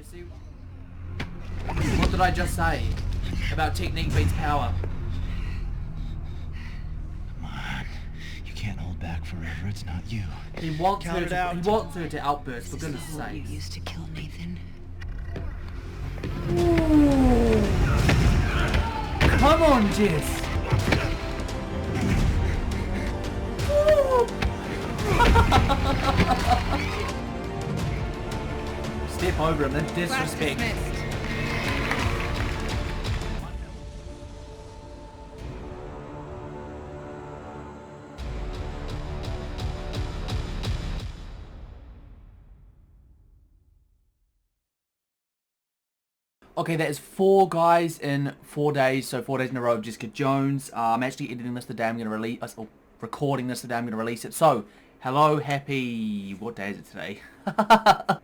You see, what did I just say about technique beats power? Come on. You can't hold back forever. It's not you. He wants her to outburst, for goodness sake. You used to kill Nathan. Ooh. Come on, Jess. Step over him, that's disrespect. Okay, that is 4 guys in 4 days, so 4 days in a row of Jessica Jones. I'm actually editing this today, I'm going to release, recording this today, I'm going to release it. So, hello, happy, what day is it today?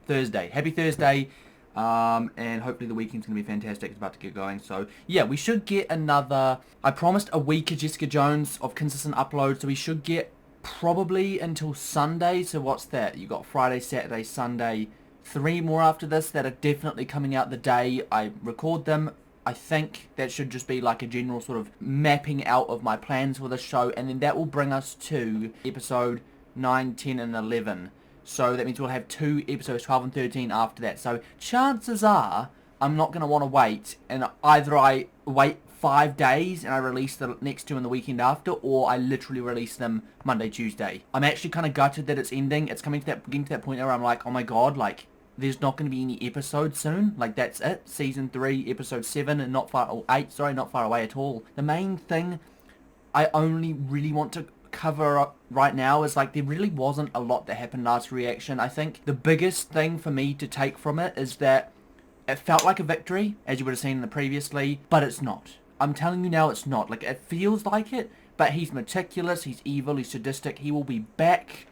Thursday. Happy Thursday, and hopefully the weekend's going to be fantastic. It's about to get going, so yeah, we should get another, I promised a week of Jessica Jones of consistent uploads, so we should get probably until Sunday. So what's that? You got Friday, Saturday, Sunday, 3 more after this that are definitely coming out the day I record them. I think that should just be like a general sort of mapping out of my plans for this show, and then that will bring us to episode 9, 10 and 11. So that means we'll have 2 episodes, 12 and 13 after that. So chances are I'm not going to want to wait, and either I wait 5 days and I release the next 2 on the weekend after, or I literally release them Monday, Tuesday. I'm actually kind of gutted that it's ending. It's getting to that point where I'm like, oh my god, like, there's not going to be any episodes soon. Like, that's it. Season 3, episode 7, and not far, or 8, sorry, not far away at all. The main thing I only really want to cover up right now is, like, there really wasn't a lot that happened last reaction. I think the biggest thing for me to take from it is that it felt like a victory, as you would have seen in the previously, but it's not. I'm telling you now, it's not. Like, it feels like it, but he's meticulous, he's evil, he's sadistic. He will be back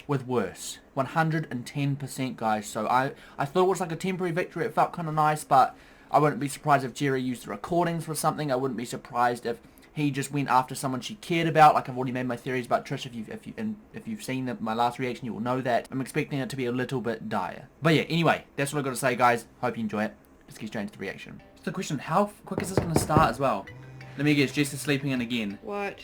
with worse. 110%, guys. So I thought it was like a temporary victory. It felt kind of nice, but I wouldn't be surprised if Jerry used the recordings for something. I wouldn't be surprised if he just went after someone she cared about. Like, I've already made my theories about Trish. If you've seen my last reaction, you will know that. I'm expecting it to be a little bit dire. But yeah, anyway, that's what I've got to say, guys. Hope you enjoy it. Let's get straight into the reaction. Just a question, how quick is this going to start as well? Let me guess, Jess is sleeping in again. What?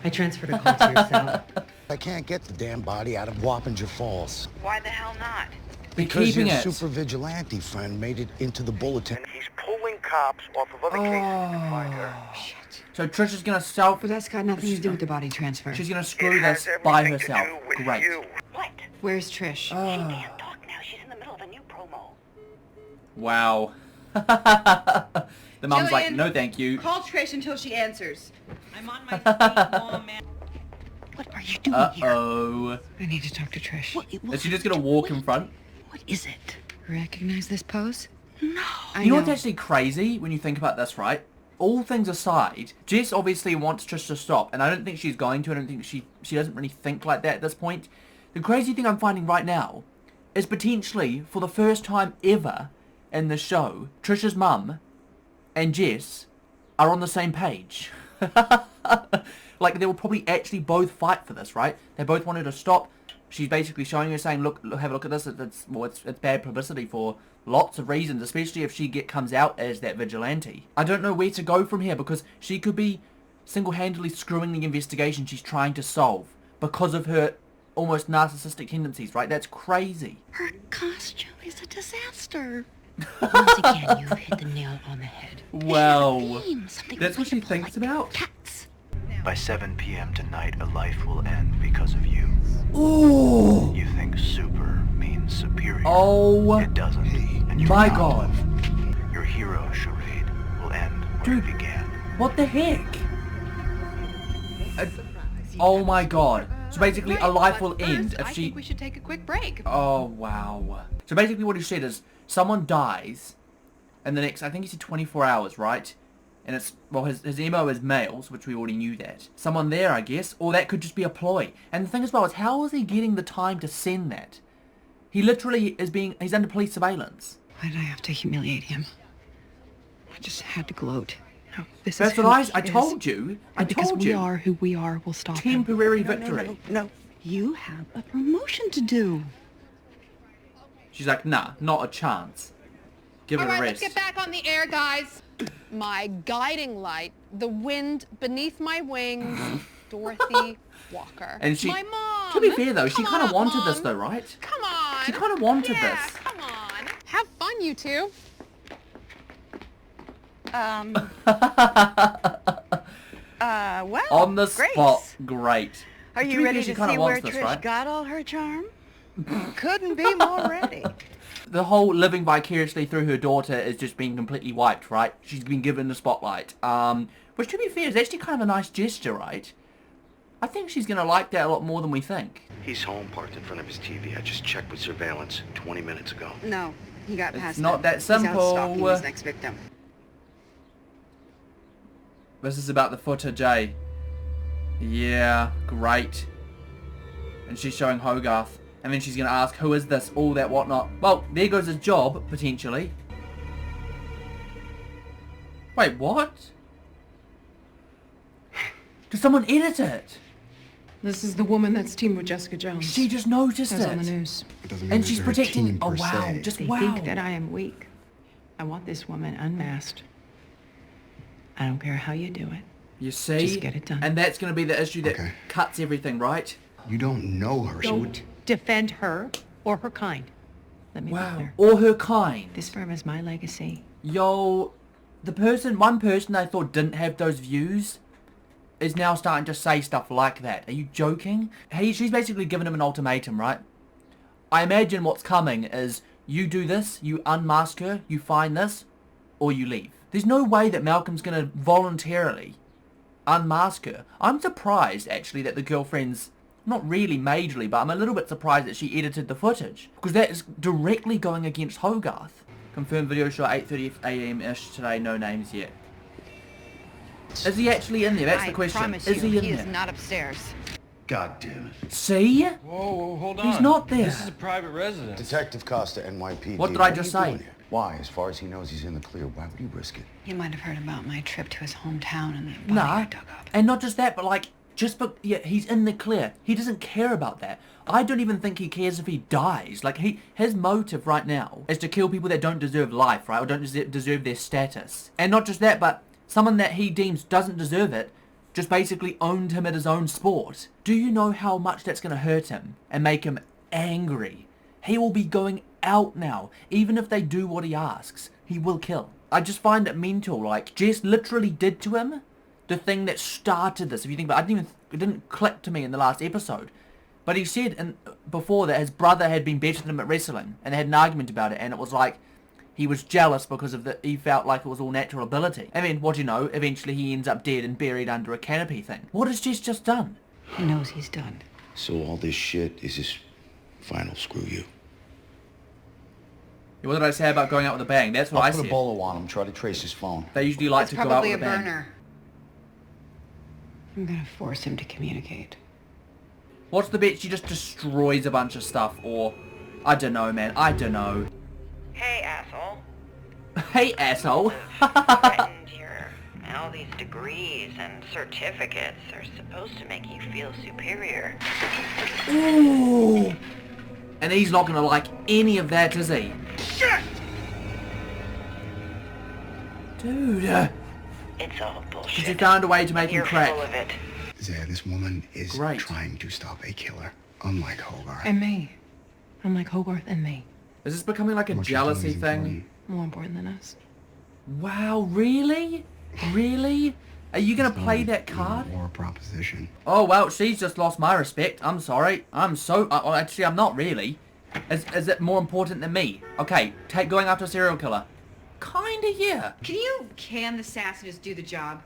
I transferred a call to your cell. I can't get the damn body out of Wappinger Falls. Why the hell not? Because your super vigilante friend made it into the bulletin. He's pulling cops off of other cases to find her. Shit. So Trish is going to But that's got nothing to do with the body transfer. She's going to screw this by herself. Great. What? Where's Trish? She can't talk now. She's in the middle of a new promo. Wow. The mom's like, no thank you. Call Trish until she answers. I'm on my feet, Mom, man. What are you doing here? Uh-oh. I need to talk to Trish. Is she just going to walk in front? What is it? Recognize this pose? No. You know what's actually crazy when you think about this, right? All things aside, Jess obviously wants Trish to stop, and I don't think she's going to. I don't think she doesn't really think like that at this point. The crazy thing I'm finding right now is potentially, for the first time ever in the show, Trish's mum and Jess are on the same page. Like, they will probably actually both fight for this, right? They both wanted to stop. She's basically showing her, saying, look, have a look at this. It's bad publicity for lots of reasons, especially if she comes out as that vigilante. I don't know where to go from here, because she could be single-handedly screwing the investigation she's trying to solve because of her almost narcissistic tendencies, right? That's crazy. Her costume is a disaster. Once again, you've hit the nail on the head. Well, that's what she thinks about? Cats. By 7 p.m. tonight, a life will end because of you. Ooh! You think super means superior. Oh, it doesn't. And you're my not. God. Your hero charade will end where it began. What the heck? Oh my God. So basically, a life will end if she... I think we should take a quick break. Oh, wow. So basically what he said is, someone dies in the next, I think he said 24 hours, right? And it's, well, his MO is males, which we already knew that. Someone there, I guess, or that could just be a ploy. And the thing as well is, how is he getting the time to send that? He literally he's under police surveillance. Why did I have to humiliate him? I just had to gloat. No, this That's is what who I he told is. you. And because we are who we are, we'll stop him. Temporary victory. No. You have a promotion to do. She's like, nah, not a chance. Give it All a right, rest. let's get back on the air, guys. My guiding light, the wind beneath my wings, Dorothy Walker. And she, my mom. to be fair though, she Come kind of on, wanted this Mom. though, right? Come on. She kind of wanted yeah, this. come on. Have fun, you two. Well, On the Grace, spot, great. Are To you be ready fair, she to kinda see where wants this, Trish right? got all her charm? Couldn't be more ready. The whole living vicariously through her daughter is just being completely wiped, right? She's been given the spotlight. Which to be fair is actually kind of a nice gesture, right? I think she's going to like that a lot more than we think. He's home, parked in front of his TV. I just checked with surveillance 20 minutes ago. No, he got It's past not them. that simple. He's out stalking his next victim. This is about the footage, eh? Yeah, great. And she's showing Hogarth. And then she's going to ask, who is this, all that, whatnot. Well, there goes his job, potentially. Wait, what? Did someone edit it? This is the woman that's teamed with Jessica Jones. She just noticed That's it. on the news. And she's protecting... Oh, wow. Just They wow. think that I am weak. I want this woman unmasked. I don't care how you do it. You see? Just get it done. And that's going to be the issue that cuts everything, right? You don't know her. Don't defend her or her kind. Let me be Wow. clear. Or her kind. This firm is my legacy. Yo, one person I thought didn't have those views is now starting to say stuff like that. Are you joking? She's basically given him an ultimatum, right? I imagine what's coming is you do this, you unmask her, you find this, or you leave. There's no way that Malcolm's going to voluntarily unmask her. I'm surprised, actually, that the girlfriend's not really majorly, but I'm a little bit surprised that she edited the footage. Because that is directly going against Hogarth. Confirmed video shot 8:30 a.m.-ish today, no names yet. Is he actually in there? That's the question. Promise Is you, he in he there? is not upstairs. God damn it. See? Whoa, hold on. He's not there. This is a private residence. Detective Costa, NYPD. What did I just are you say? doing here? Why? As far as he knows, he's in the clear. Why would he risk it? You might have heard about my trip to his hometown and the body Nah. I dug up. And not just that, but like, yeah, he's in the clear. He doesn't care about that. I don't even think he cares if he dies. Like, his motive right now is to kill people that don't deserve life, right? Or don't deserve their status. And not just that, but someone that he deems doesn't deserve it just basically owned him at his own sport. Do you know how much that's going to hurt him and make him angry? He will be going out now. Even if they do what he asks, he will kill. I just find it mental. Like, Jess literally did to him the thing that started this. If you think about it, it didn't click to me in the last episode. But he said before that his brother had been better than him at wrestling, and they had an argument about it, and it was like he was jealous because of he felt like it was all natural ability. And then, what do you know, eventually he ends up dead and buried under a canopy thing. What has Jess just done? He knows he's done. So all this shit is his final screw you. What did I say about going out with a bang? That's what I I'll put said. a bolo on him, try to trace his phone. They usually like It's to go out probably with a a bang. burner. I'm gonna force him to communicate. What's the bet she just destroys a bunch of stuff, or... I don't know, man. I don't know. Hey, asshole. Hey, asshole. Threatened here. All these degrees and certificates are supposed to make you feel superior. Ooh. And he's not going to like any of that, is he? Shit! Dude. It's all bullshit. Because you found a way to make him You're crack. full of it. Zaya, this woman is Great. trying to stop a killer, unlike Hogarth. And me. I'm like Hogarth and me. Is this becoming like a What you're doing jealousy is thing? important. More important than us. Wow, really? Really? Are you going to play that card? War proposition. Oh, well, she's just lost my respect. I'm sorry. I'm so... actually, I'm not really. Is it more important than me? Okay, going after a serial killer. Kinda, yeah. Can you can the sass and just do the job?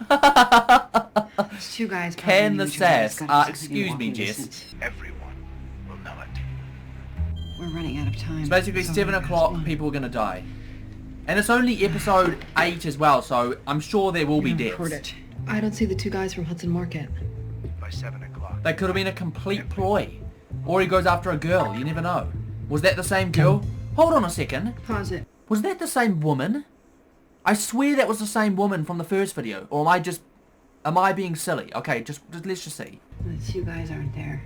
Those two guys Can probably the knew each other. sass? It's gotta be Excuse something me, walking Jess. distance. Everyone will know it. We're running out of time. It's basically So 7 last o'clock, one. people are going to die. And it's only episode 8 as well, so I'm sure there will be deaths. Record it. I don't see the two guys from Hudson Market. By 7 o'clock. That could have been a complete ploy. Or he goes after a girl, you never know. Was that the same girl? Hold on a second. Pause it. Was that the same woman? I swear that was the same woman from the first video. Or am I being silly? Okay, just let's just see. The two guys aren't there.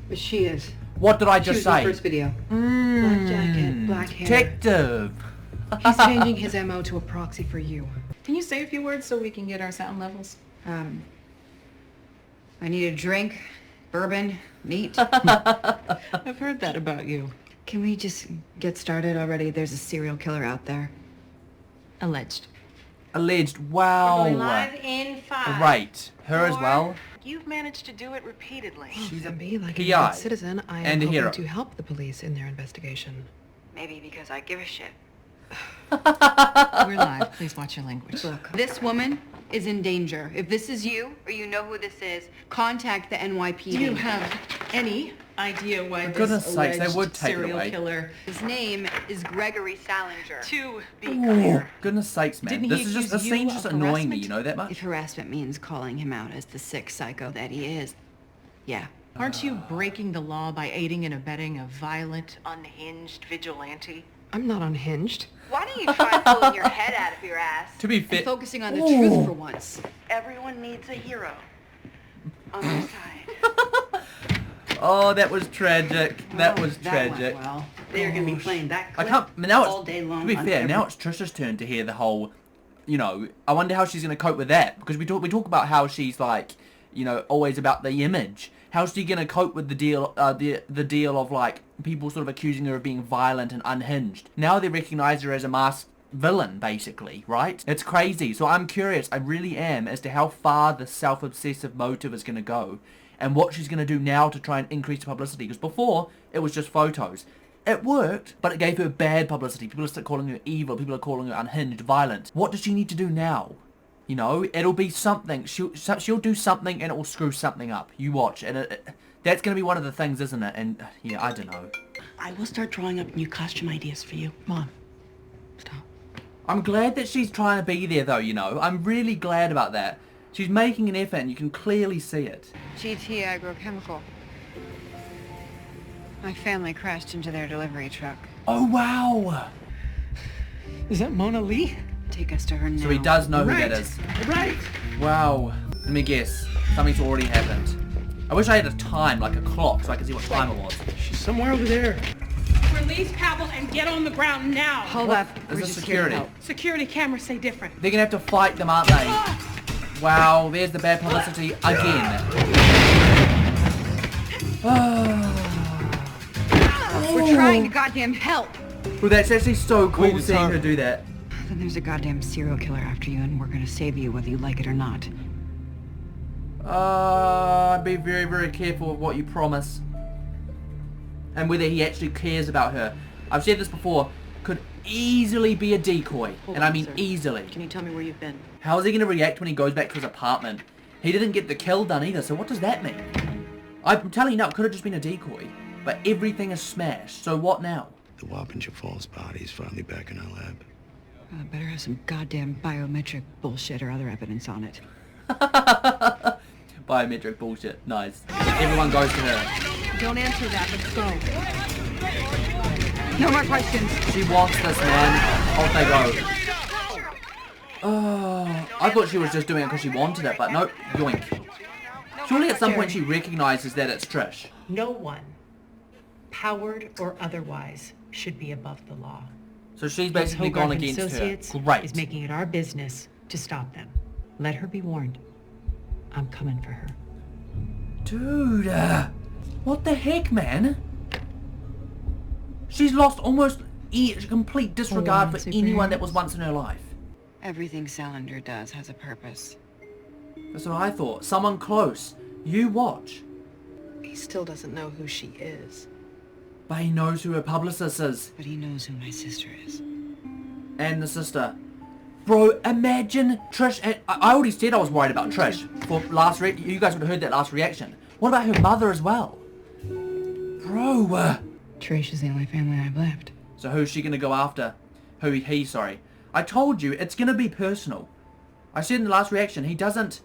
But she is. What did I She just was in say? the first video. Black jacket, black hair. Detective. He's changing his MO to a proxy for you. Can you say a few words so we can get our sound levels? I need a drink, bourbon, meat. I've heard that about you. Can we just get started already? There's a serial killer out there. Alleged. Alleged. Wow. in 5. Right. Her as well. You've managed to do it repeatedly. She's a Me, like a PI good citizen, I am and a hoping hero. to help the police in their investigation. Maybe because I give a shit. We're live. Please watch your language. Look, this woman is in danger. If this is you, or you know who this is, contact the NYPD. Do you have any idea why For goodness this sakes, they alleged would take it serial away. killer... His name is Gregory Salinger. To be Oh, clear, goodness sakes, man. Didn't he This is just, accuse this you scene's just of annoying me, harassment? you know that If much? harassment means calling him out as the sick psycho that he is, yeah. Aren't you breaking the law by aiding and abetting a violent, unhinged vigilante? I'm not unhinged. why don't you try pulling your head out of your ass? To be And fair, focusing on the truth for once. Everyone needs a hero on their side. oh, that was tragic. That was That tragic. went well. They're gonna be playing that I clip can't. Now all it's. day long. To be on fair, every- now it's Trisha's turn to hear the whole. You know, I wonder how she's gonna cope with that because we talk about how she's like, you know, always about the image. How's she gonna cope with the deal? The deal of like people sort of accusing her of being violent and unhinged. Now they recognise her as a masked villain, basically, right? It's crazy. So I'm curious. I really am as to how far the self-obsessive motive is gonna go, and what she's gonna do now to try and increase the publicity. Because before it was just photos. It worked, but it gave her bad publicity. People are still calling her evil. People are calling her unhinged, violent. What does she need to do now? You know, it'll be something. She'll do something and it will screw something up. You watch. And that's going to be one of the things, isn't it? And, yeah, I don't know. I will start drawing up new costume ideas for you. Mom, stop. I'm glad that she's trying to be there, though, you know. I'm really glad about that. She's making an effort and you can clearly see it. GT Agrochemical. My family crashed into their delivery truck. Oh, wow. Is that Mona Lee? Take us to her now. So he does know who Right. that is. Right. Wow. Let me guess. Something's already happened. I wish I had a time, like a clock, so I could see what time it was. She's somewhere over there. Release Pavel and get on the ground now. Hold up. Is We're this just here to security? help. Security cameras say different. They're gonna have to fight them, aren't they? Wow, there's the bad publicity again. We're trying to goddamn help. Well, that's actually so cool Wait, it's seeing her. her do that. Then there's a goddamn serial killer after you, and we're gonna save you whether you like it or not. Be very, very careful with what you promise. And whether he actually cares about her. I've said this before, could easily be a decoy. And I mean easily. Can you tell me where you've been? How is he going to react when he goes back to his apartment? He didn't get the kill done either, so what does that mean? I'm telling you now, it could have just been a decoy. But everything is smashed, so what now? The Wappinger Falls body is finally back in our lab. Better have some goddamn biometric bullshit or other evidence on it. Biometric bullshit, nice. Everyone goes to her. Don't answer that, let's go. No more questions. She wants this, man. Off they go. Oh, I thought she was just doing it because she wanted it, but nope, yoink. Surely at some point she recognizes that it's Trish. No one, powered or otherwise, should be above the law. So she's basically gone against her. Great. is making it our business to stop them. Let her be warned. I'm coming for her. Dude, what the heck, man? She's lost almost complete disregard for anyone that was once in her life. Everything Salinger does has a purpose. That's what I thought. Someone close. You watch. He still doesn't know who she is. But he knows who her publicist is. But he knows who my sister is. And the sister. Bro, imagine Trish. And I already said I was worried about Trish. For you guys would have heard that last reaction. What about her mother as well? Bro. Trish is the only family I've left. So who's she gonna go after? Sorry. I told you, it's gonna be personal. I said in the last reaction, he doesn't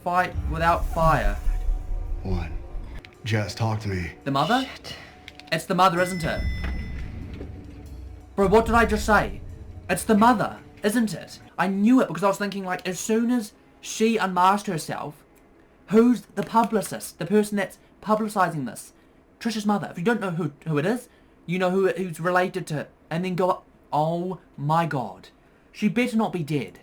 fight without fire. What? Jess, talk to me. The mother? Shit. It's the mother, isn't it? Bro, what did I just say? It's the mother, isn't it? I knew it because I was thinking, like, as soon as she unmasked herself, who's the publicist? The person that's publicizing this? Trish's mother. If you don't know who it is, you know who's related to, and then go, oh my god. She better not be dead.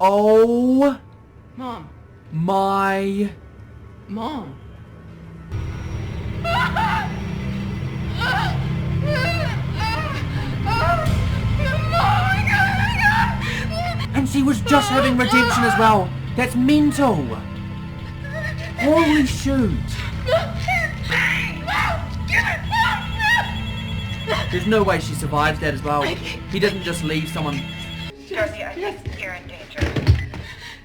Oh Mom. my... Mom. And she was just having redemption as well. That's mental. Holy shoot. There's no way she survives that as well. He doesn't just leave someone... Dorothy, I think you're in danger.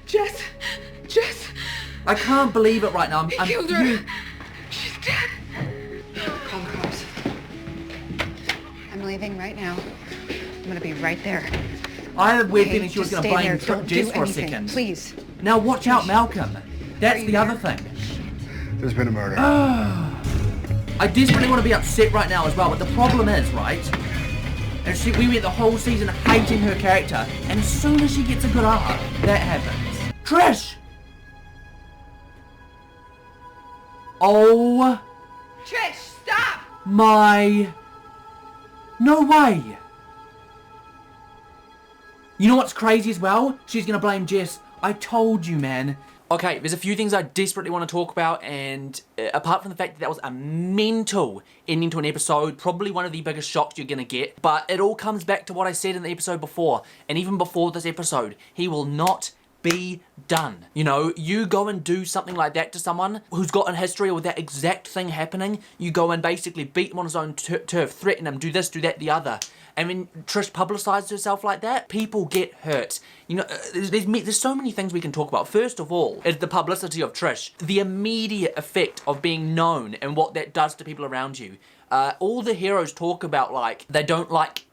Jess. I can't believe it right now. I'm Killed her. She's dead. Call the cops. I'm leaving right now. I'm gonna be right there. I had a weird Okay, feeling she was just going to stay there. blame Don't Jess do for a anything, second. please. Now watch out, Malcolm. That's you the there? other thing. There's been a murder. I desperately want to be upset right now as well, but the problem is, right? And we went the whole season hating her character, and as soon as she gets a good arc, that happens. Trish! Oh Trish, stop! my... No way! You know what's crazy as well? She's gonna blame Jess. I told you, man. Okay, there's a few things I desperately want to talk about, and apart from the fact that was a mental ending to an episode, probably one of the biggest shocks you're gonna get, but it all comes back to what I said in the episode before, and even before this episode. He will not be done. You know, you go and do something like that to someone who's got a history with that exact thing happening, you go and basically beat him on his own turf, threaten him, do this, do that, the other. And when Trish publicised herself like that, people get hurt. You know, there's so many things we can talk about. First of all, is the publicity of Trish. The immediate effect of being known and what that does to people around you. All the heroes talk about, like, they don't like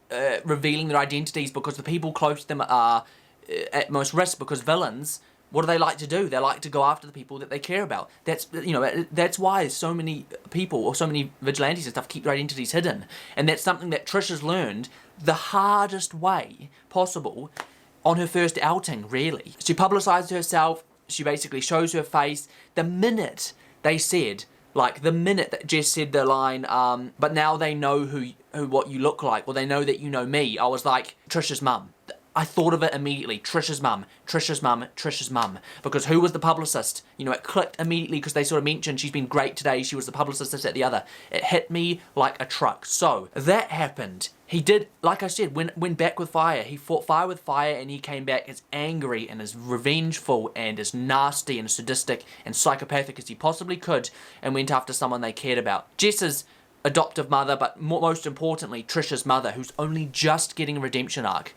revealing their identities because the people close to them are at most risk, because villains, what do they like to do? They like to go after the people that they care about. That's, you know, that's why so many people, or so many vigilantes and stuff, keep their identities hidden. And that's something that Trish has learned the hardest way possible on her first outing, really. She publicised herself, she basically shows her face. The minute they said, like, the minute that Jess said the line, but now they know what you look like, or they know that you know me, I was like, Trish's mum. I thought of it immediately. Trish's mum, Trish's mum, Trish's mum. Because who was the publicist? You know, it clicked immediately because they sort of mentioned she's been great today, she was the publicist, this, that, the other. It hit me like a truck. So, that happened. He did, like I said, went back with fire. He fought fire with fire, and he came back as angry and as revengeful and as nasty and sadistic and psychopathic as he possibly could, and went after someone they cared about. Jess's adoptive mother, but most importantly, Trish's mother, who's only just getting a redemption arc.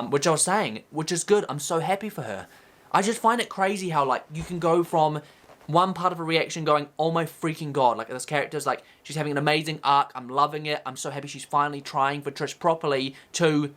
Which I was saying, which is good. I'm so happy for her. I just find it crazy how, like, you can go from one part of a reaction going, oh my freaking god, like, this character's like, she's having an amazing arc, I'm loving it, I'm so happy she's finally trying for Trish properly, to,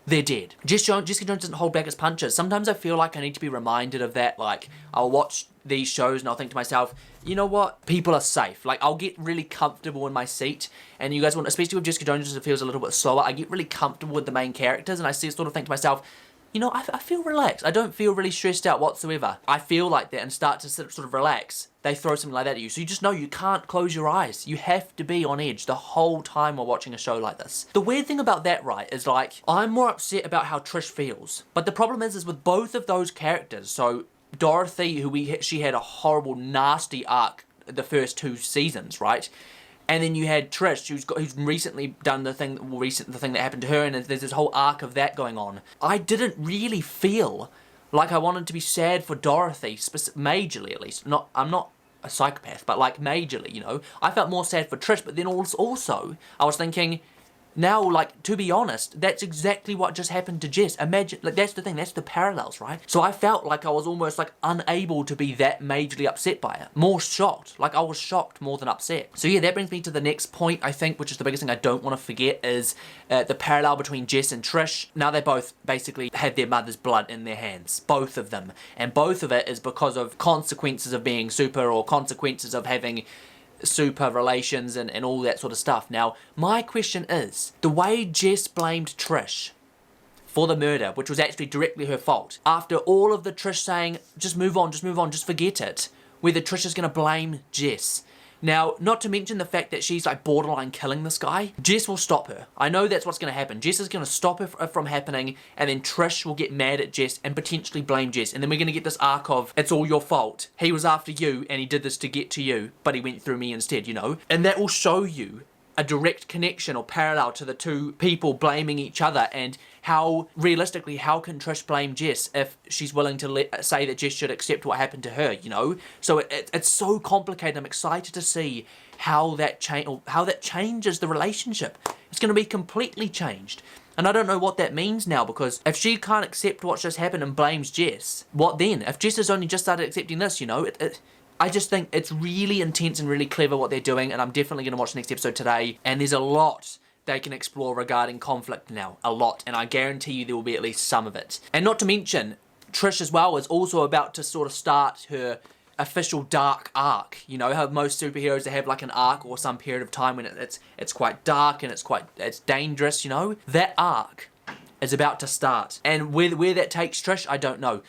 they're dead. Jessica Jones doesn't hold back his punches. Sometimes I feel like I need to be reminded of that. Like, I'll watch these shows and I'll think to myself, you know what, people are safe. Like, I'll get really comfortable in my seat, and you guys want, especially with Jessica Jones, it feels a little bit slower, I get really comfortable with the main characters, and I sort of think to myself, you know, I feel relaxed. I don't feel really stressed out whatsoever. I feel like that and start to sort of relax. They throw something like that at you. So you just know you can't close your eyes. You have to be on edge the whole time while watching a show like this. The weird thing about that, right, is like, I'm more upset about how Trish feels. But the problem is with both of those characters, so Dorothy, she had a horrible, nasty arc the first 2 seasons, right? And then you had Trish, who's recently done the thing that happened to her, and there's this whole arc of that going on. I didn't really feel like I wanted to be sad for Dorothy, majorly at least. I'm not a psychopath, but like majorly, you know. I felt more sad for Trish, but then also I was thinking, now, like, to be honest, that's exactly what just happened to Jess. Imagine, like, that's the thing, that's the parallels, right? So I felt like I was almost, like, unable to be that majorly upset by it. More shocked. Like, I was shocked more than upset. So yeah, that brings me to the next point, I think, which is the biggest thing I don't want to forget, is the parallel between Jess and Trish. Now they both basically had their mother's blood in their hands. Both of them. And both of it is because of consequences of being super, or consequences of having super relations and all that sort of stuff. Now, my question is, the way Jess blamed Trish for the murder, which was actually directly her fault. After all of the Trish saying, just move on, just forget it, whether Trish is going to blame Jess. Now, not to mention the fact that she's like borderline killing this guy, Jess will stop her. I know that's what's going to happen. Jess is going to stop it from happening, and then Trish will get mad at Jess and potentially blame Jess. And then we're going to get this arc of, it's all your fault. He was after you, and he did this to get to you, but he went through me instead, you know? And that will show you a direct connection or parallel to the two people blaming each other, and how, realistically, how can Trish blame Jess if she's willing to say that Jess should accept what happened to her, you know? So it's so complicated. I'm excited to see how that changes the relationship. It's going to be completely changed. And I don't know what that means now, because if she can't accept what's just happened and blames Jess, what then? If Jess has only just started accepting this, you know, I just think it's really intense and really clever what they're doing, and I'm definitely going to watch the next episode today. And there's a lot they can explore regarding conflict now. A lot. And I guarantee you there will be at least some of it. And not to mention, Trish as well is also about to sort of start her official dark arc. You know how most superheroes, they have like an arc or some period of time when it's quite dark and it's dangerous, you know? That arc is about to start. And where that takes Trish, I don't know.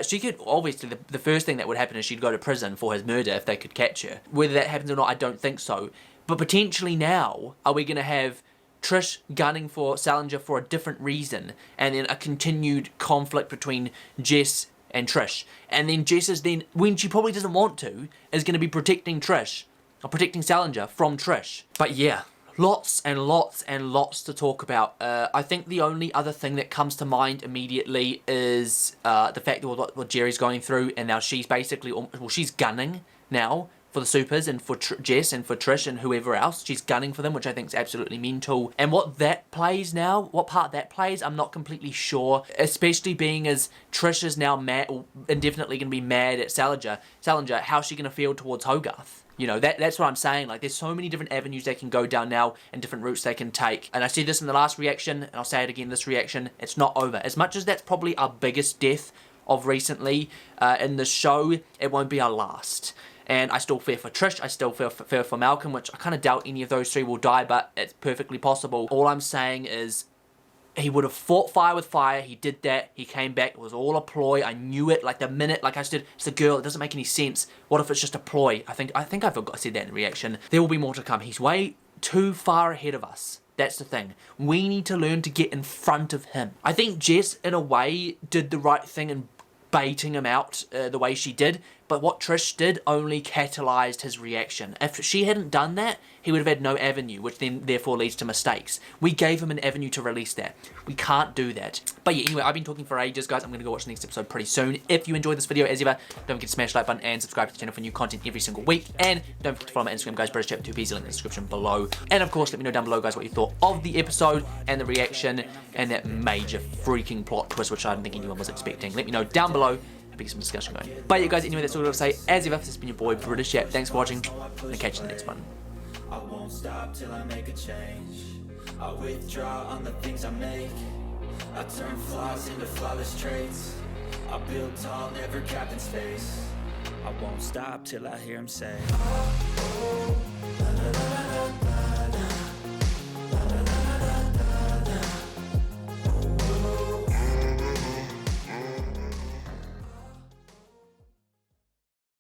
She could, obviously, the first thing that would happen is she'd go to prison for his murder if they could catch her. Whether that happens or not, I don't think so. But potentially now, are we going to have Trish gunning for Salinger for a different reason, and then a continued conflict between Jess and Trish? And then Jess is then, when she probably doesn't want to, is going to be protecting Trish, or protecting Salinger from Trish. But yeah, lots and lots and lots to talk about. I think the only other thing that comes to mind immediately is the fact that what Jerry's going through, and now she's basically, well, she's gunning now for the supers and for Jess and for Trish and whoever else. She's gunning for them, which I think is absolutely mental. And what that plays now, what part that plays, I'm not completely sure. Especially being as Trish is now mad, or indefinitely going to be mad at Salinger, how's she going to feel towards Hogarth? You know, that's what I'm saying. Like, there's so many different avenues they can go down now and different routes they can take. And I said this in the last reaction, and I'll say it again in this reaction, it's not over. As much as that's probably our biggest death of recently in the show, it won't be our last. And I still fear for Trish, I still fear for Malcolm, which I kind of doubt any of those three will die, but it's perfectly possible. All I'm saying is, he would have fought fire with fire, he did that, he came back, it was all a ploy, I knew it, like the minute, like I said, it's the girl, it doesn't make any sense. What if it's just a ploy? I think I said that in reaction. There will be more to come. He's way too far ahead of us. That's the thing. We need to learn to get in front of him. I think Jess, in a way, did the right thing in baiting him out the way she did, but what Trish did only catalyzed his reaction. If she hadn't done that, he would have had no avenue, which then therefore leads to mistakes. We gave him an avenue to release that. We can't do that. But yeah, anyway, I've been talking for ages, guys. I'm going to go watch the next episode pretty soon. If you enjoyed this video, as ever, don't forget to smash the like button and subscribe to the channel for new content every single week. And don't forget to follow my Instagram, guys, BritishChap, 2P's, link in the description below. And of course, let me know down below, guys, what you thought of the episode and the reaction and that major freaking plot twist, which I don't think anyone was expecting. Let me know down below. Get some discussion going. But yeah, guys, anyway, that's all I have to say. As ever, this has been your boy, BritishChap. Thanks for watching, and I'll catch you in the next one. I won't stop till I make a change. I withdraw on the things I make. I turn flaws into flawless traits. I build tall, never capped in space. I won't stop till I hear him say